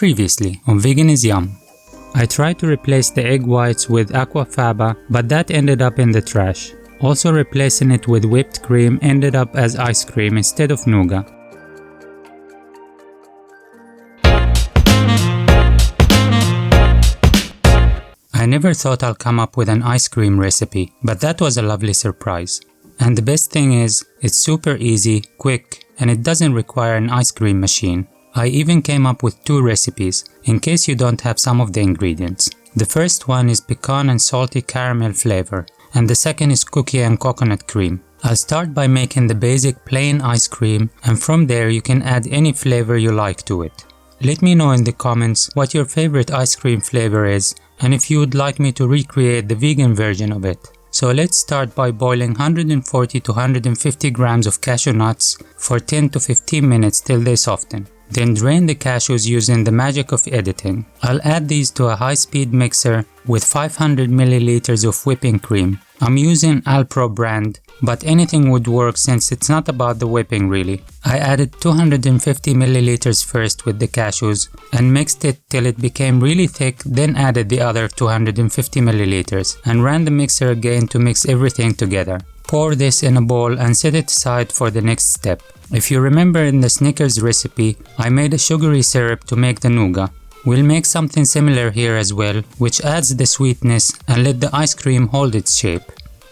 Previously on Vegan is Yum. I tried to replace the egg whites with aquafaba, but that ended up in the trash. Also replacing it with whipped cream ended up as ice cream instead of nougat. I never thought I'll come up with an ice cream recipe, but that was a lovely surprise. And the best thing is, it's super easy, quick, and it doesn't require an ice cream machine. I even came up with 2 recipes, in case you don't have some of the ingredients. The first one is pecan and salty caramel flavor, and the second is cookie and coconut cream. I'll start by making the basic plain ice cream, and from there you can add any flavor you like to it. Let me know in the comments what your favorite ice cream flavor is, and if you would like me to recreate the vegan version of it. So let's start by boiling 140 to 150 grams of cashew nuts for 10 to 15 minutes till they soften. Then drain the cashews using the magic of editing. I'll add these to a high-speed mixer with 500 milliliters of whipping cream. I'm using Alpro brand, but anything would work since it's not about the whipping really. I added 250 milliliters first with the cashews and mixed it till it became really thick, then added the other 250 milliliters and ran the mixer again to mix everything together. Pour this in a bowl and set it aside for the next step. If you remember in the Snickers recipe, I made a sugary syrup to make the nougat. We'll make something similar here as well, which adds the sweetness and let the ice cream hold its shape.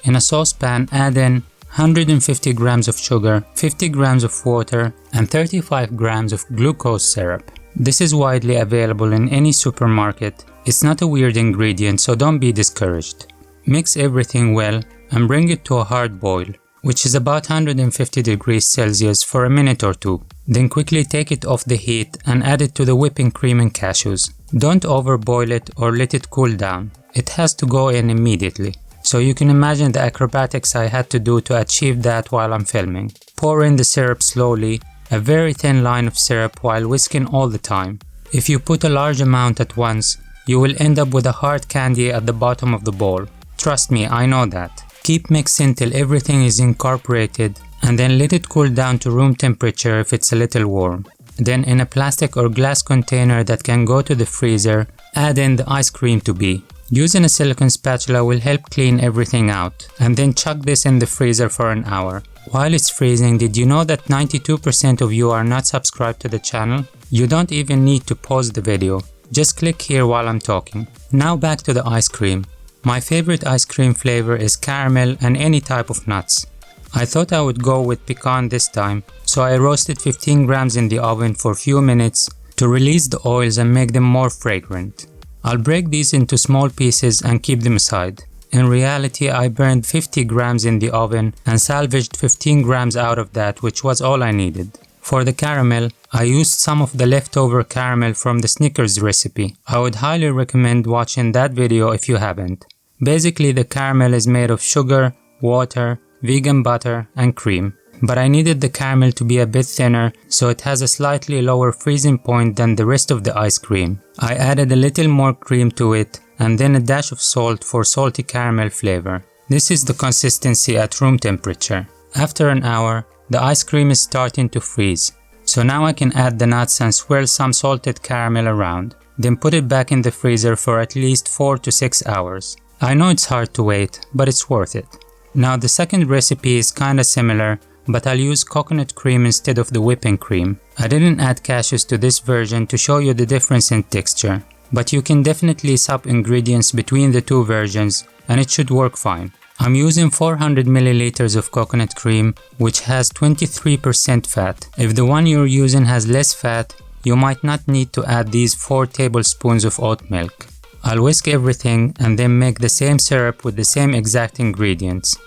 In a saucepan, add in 150 grams of sugar, 50 grams of water, and 35 grams of glucose syrup. This is widely available in any supermarket. It's not a weird ingredient, so don't be discouraged. Mix everything well and bring it to a hard boil, which is about 150 degrees Celsius for a minute or 2. Then quickly take it off the heat and add it to the whipping cream and cashews. Don't overboil it or let it cool down. It has to go in immediately. So you can imagine the acrobatics I had to do to achieve that while I'm filming. Pour in the syrup slowly, a very thin line of syrup while whisking all the time. If you put a large amount at once, you will end up with a hard candy at the bottom of the bowl. Trust me, I know that. Keep mixing till everything is incorporated and then let it cool down to room temperature if it's a little warm. Then in a plastic or glass container that can go to the freezer, add in the ice cream to be. Using a silicone spatula will help clean everything out, and then chuck this in the freezer for an hour. While it's freezing, did you know that 92% of you are not subscribed to the channel? You don't even need to pause the video. Just click here while I'm talking. Now back to the ice cream. My favorite ice cream flavor is caramel and any type of nuts. I thought I would go with pecan this time, so I roasted 15 grams in the oven for a few minutes to release the oils and make them more fragrant. I'll break these into small pieces and keep them aside. In reality, I burned 50 grams in the oven and salvaged 15 grams out of that, which was all I needed. For the caramel, I used some of the leftover caramel from the Snickers recipe. I would highly recommend watching that video if you haven't. Basically, the caramel is made of sugar, water, vegan butter, and cream. But I needed the caramel to be a bit thinner, so it has a slightly lower freezing point than the rest of the ice cream. I added a little more cream to it, and then a dash of salt for salty caramel flavor. This is the consistency at room temperature. After an hour, the ice cream is starting to freeze. So now I can add the nuts and swirl some salted caramel around. Then put it back in the freezer for at least 4 to 6 hours. I know it's hard to wait, but it's worth it. Now the second recipe is kinda similar, but I'll use coconut cream instead of the whipping cream. I didn't add cashews to this version to show you the difference in texture, but you can definitely swap ingredients between the 2 versions and it should work fine. I'm using 400 milliliters of coconut cream, which has 23% fat. If the one you're using has less fat, you might not need to add these 4 tablespoons of oat milk. I'll whisk everything and then make the same syrup with the same exact ingredients.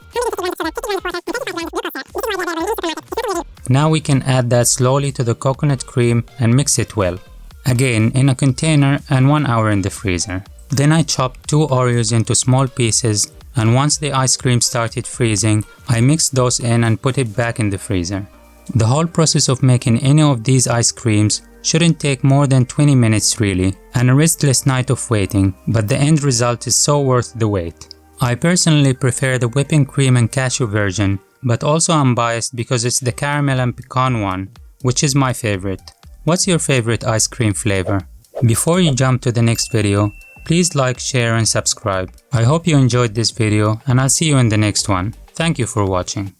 Now we can add that slowly to the coconut cream and mix it well. Again in a container and 1 hour in the freezer. Then I chopped 2 Oreos into small pieces, and once the ice cream started freezing, I mixed those in and put it back in the freezer. The whole process of making any of these ice creams shouldn't take more than 20 minutes really, and a restless night of waiting, but the end result is so worth the wait. I personally prefer the whipping cream and cashew version, but also I'm biased because it's the caramel and pecan one, which is my favorite. What's your favorite ice cream flavor? Before you jump to the next video, please like, share and subscribe. I hope you enjoyed this video and I'll see you in the next one. Thank you for watching.